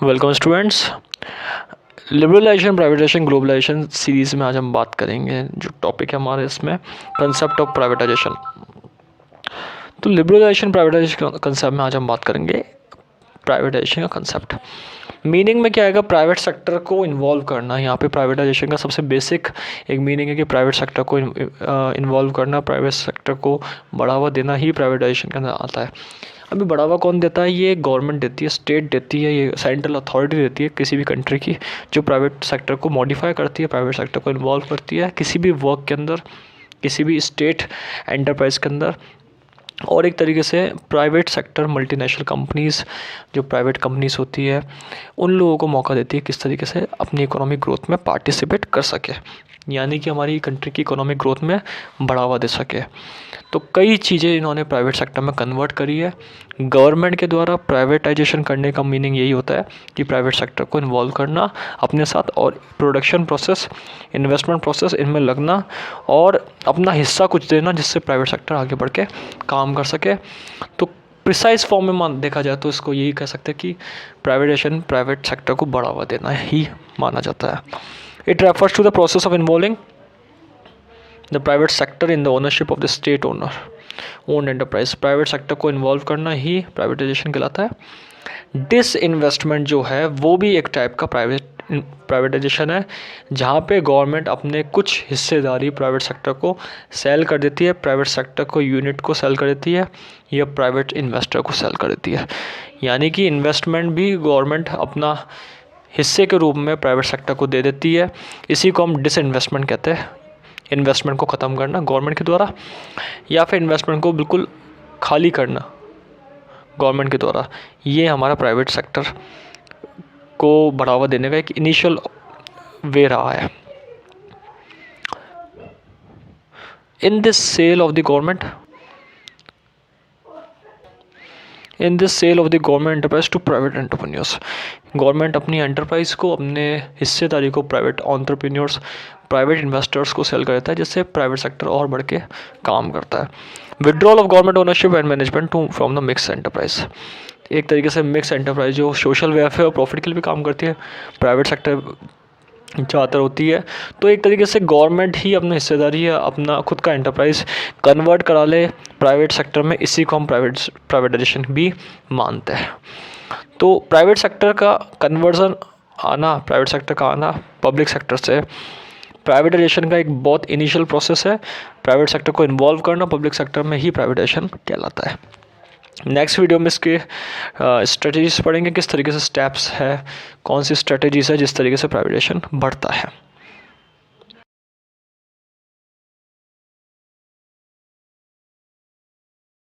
Welcome students. Liberalisation, privatisation, globalisation series में आज हम बात करेंगे। जो टॉपिक है हमारे इसमें कंसेप्ट ऑफ प्राइवेटाइजेशन। तो लिबरलाइजेशन प्राइवेटाइजेशन कंसेप्ट में आज हम बात करेंगे प्राइवेटाइजेशन का कंसेप्ट। मीनिंग में क्या आएगा? प्राइवेट सेक्टर को इन्वॉल्व करना। यहाँ पे प्राइवेटाइजेशन का सबसे बेसिक एक मीनिंग है कि प्राइवेट सेक्टर को इन्वॉल्व करना, प्राइवेट सेक्टर को बढ़ावा देना ही प्राइवेटाइजेशन के अंदर आता है। अभी बढ़ावा कौन देता है? ये गवर्नमेंट देती है, स्टेट देती है, ये सेंट्रल अथॉरिटी देती है किसी भी कंट्री की, जो प्राइवेट सेक्टर को मॉडिफाई करती है, प्राइवेट सेक्टर को इन्वॉल्व करती है किसी भी वर्क के अंदर, किसी भी स्टेट एंटरप्राइज के अंदर। और एक तरीके से प्राइवेट सेक्टर, मल्टीनेशनल कंपनीज़, जो प्राइवेट कंपनीज़ होती है, उन लोगों को मौका देती है किस तरीके से अपनी इकोनॉमिक ग्रोथ में पार्टिसिपेट कर सके, यानी कि हमारी कंट्री की इकोनॉमिक ग्रोथ में बढ़ावा दे सके। तो कई चीज़ें इन्होंने प्राइवेट सेक्टर में कन्वर्ट करी है गवर्नमेंट के द्वारा। प्राइवेटाइजेशन करने का मीनिंग यही होता है कि प्राइवेट सेक्टर को इन्वॉल्व करना अपने साथ, और प्रोडक्शन प्रोसेस, इन्वेस्टमेंट प्रोसेस, इनमें लगना और अपना हिस्सा कुछ देना, जिससे प्राइवेट सेक्टर आगे बढ़ के काम कर सके। तो प्रिसाइज फॉर्म में देखा जाए तो इसको यही कह सकते हैं कि प्राइवेटाइजेशन प्राइवेट सेक्टर को बढ़ावा देना ही माना जाता है। It refers to the process of involving the private sector in the ownership of the state own enterprise. Private sector को इन्वॉल्व करना ही प्राइवेटाइजेशन कहलाता है। डिसइन्वेस्टमेंट जो है वो भी एक टाइप का प्राइवेटाइजेशन है, जहाँ पे गवर्नमेंट अपने कुछ हिस्सेदारी प्राइवेट सेक्टर को सेल कर देती है, प्राइवेट सेक्टर को यूनिट को सेल कर देती है, या प्राइवेट इन्वेस्टर को सेल कर देती है। यानी कि इन्वेस्टमेंट भी गवर्नमेंट अपना हिस्से के रूप में प्राइवेट सेक्टर को दे देती है। इसी को हम डिसइन्वेस्टमेंट कहते हैं। इन्वेस्टमेंट को ख़त्म करना गवर्नमेंट के द्वारा, या फिर इन्वेस्टमेंट को बिल्कुल खाली करना गवर्नमेंट के द्वारा, ये हमारा प्राइवेट सेक्टर को बढ़ावा देने का एक इनिशियल वे रहा है। In this sale of the government enterprise to private entrepreneurs, government अपनी एंटरप्राइज को, अपने हिस्सेदारी को प्राइवेट एंटरप्रेन्योर्स, प्राइवेट इन्वेस्टर्स को सेल कर देता है, जिससे प्राइवेट सेक्टर और बढ़ के काम करता है। Withdrawal of government ownership and management from the mix enterprise. एक तरीके से मिक्स एंटरप्राइज जो सोशल वेलफेयर और प्रॉफिट के लिए भी काम करती है, प्राइवेट सेक्टर ज़्यादातर होती है। तो एक तरीके से गवर्नमेंट ही अपनी हिस्सेदारी या अपना खुद का एंटरप्राइज कन्वर्ट करा ले प्राइवेट सेक्टर में, इसी को हम प्राइवेटाइजेशन भी मानते हैं। तो प्राइवेट सेक्टर का कन्वर्जन आना, प्राइवेट सेक्टर का आना पब्लिक सेक्टर से, प्राइवेटाइजेशन का एक बहुत इनिशियल प्रोसेस है। प्राइवेट सेक्टर को इन्वॉल्व करना पब्लिक सेक्टर में ही प्राइवेटाइजेशन कहलाता है। नेक्स्ट वीडियो में इसके स्ट्रेटजीज पढ़ेंगे, किस तरीके से स्टेप्स है, कौन सी स्ट्रेटजीज है जिस तरीके से प्राइवेटाइजेशन बढ़ता है।